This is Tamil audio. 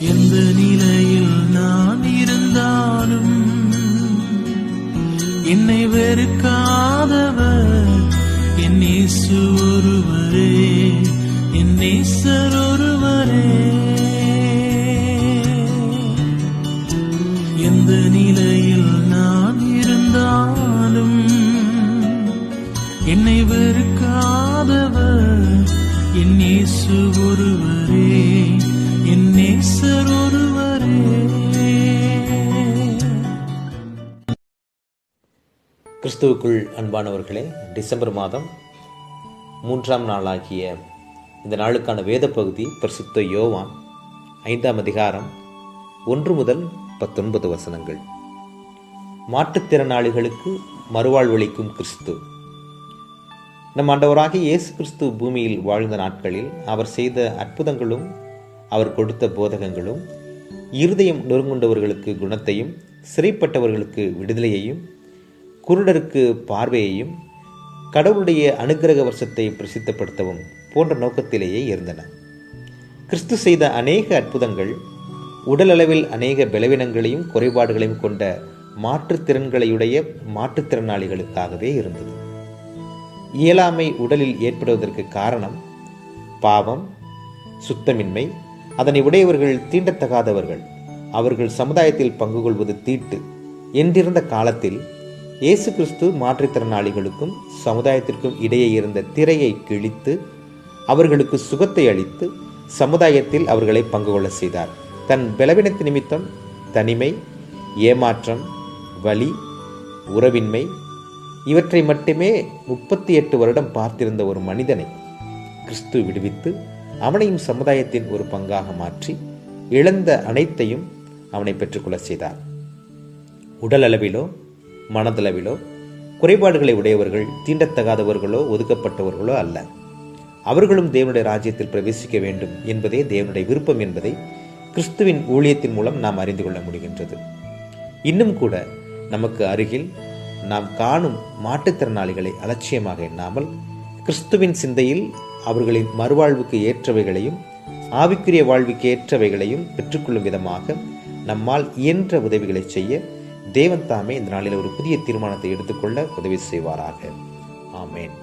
எந்த நிலையில் நான் இருந்தாலும் என்னை வெறுக்காதவர் என் இயேசு ஒருவரே, என் நேசர் ஒருவரே. எந்த நிலையில் நான் இருந்தாலும் என்னை வெறுக்காதவர் என் இயேசு ஒருவரே, என் நேசர் ஒருவரே. கிறிஸ்துவுக்குள் அன்பானவர்களே, டிசம்பர் மாதம் 3ஆம் நாளாகிய இந்த நாளுக்கான வேத பகுதி பரிசுத்த யோவான் 5ஆம் அதிகாரம் 1 முதல் 19 வசனங்கள். மாற்றுத்திறனாளிகளுக்கு மறுவாழ்வளிக்கும் கிறிஸ்து. நம் ஆண்டவராகிய இயேசு கிறிஸ்து பூமியில் வாழ்ந்த நாட்களில் அவர் செய்த அற்புதங்களும் அவர் கொடுத்த போதகங்களும் இருதயம் நொறுங்குண்டவர்களுக்கு குணத்தையும், சிறைப்பட்டவர்களுக்கு விடுதலையையும், குருடருக்கு பார்வையையும், கடவுளுடைய அனுக்கிரக வருஷத்தை பிரசித்தப்படுத்தவும் போன்ற நோக்கத்திலேயே இருந்தன. கிறிஸ்து செய்த அநேக அற்புதங்கள் உடலளவில் அநேக பலவீனங்களையும் குறைபாடுகளையும் கொண்ட மாற்றுத்திறன்களையுடைய மாற்றுத்திறனாளிகளுக்காகவே இருந்தது. இயலாமை உடலில் ஏற்படுவதற்கு காரணம் பாவம், சுத்தமின்மை, அதனை உடையவர்கள் தீண்டத்தகாதவர்கள், அவர்கள் சமுதாயத்தில் பங்கு கொள்வது தீட்டு என்றிருந்த காலத்தில் இயேசு கிறிஸ்து மாற்றுத்திறனாளிகளுக்கும் சமுதாயத்திற்கும் இடையே இருந்த திரையை கிழித்து அவர்களுக்கு சுகத்தை அளித்து சமுதாயத்தில் அவர்களை பங்கு கொள்ள செய்தார். தன் பலவீனத்து நிமித்தம் தனிமை, ஏமாற்றம், வலி, உறவின்மை இவற்றை மட்டுமே 38 வருடம் பார்த்திருந்த ஒரு மனிதனை கிறிஸ்து விடுவித்து அவனையும் சமுதாயத்தின் ஒரு பங்காக மாற்றி இழந்த அனைத்தையும் அவனை பெற்றுக்கொள்ள செய்தார். உடல் அளவிலோ மனதளவிலோ குறைபாடுகளை உடையவர்கள் தீண்டத்தகாதவர்களோ ஒதுக்கப்பட்டவர்களோ அல்ல. அவர்களும் தேவனுடைய ராஜ்யத்தில் பிரவேசிக்க வேண்டும் என்பதே தேவனுடைய விருப்பம் என்பதை கிறிஸ்துவின் ஊழியத்தின் மூலம் நாம் அறிந்து கொள்ள முடிகின்றது. இன்னும் கூட நமக்கு அருகில் நாம் காணும் மாற்றுத்திறனாளிகளை அலட்சியமாக எண்ணாமல் கிறிஸ்துவின் சிந்தையில் அவர்களின் மறுவாழ்வுக்கு ஏற்றவைகளையும் ஆவிக்குரிய வாழ்வுக்கு ஏற்றவைகளையும் பெற்றுக்கொள்ளும் விதமாக நம்மால் இயன்ற உதவிகளை செய்ய தேவன் தாமே இந்த நாளில் ஒரு புதிய தீர்மானத்தை எடுத்துக்கொள்ள உதவி செய்வாராக. ஆமேன்.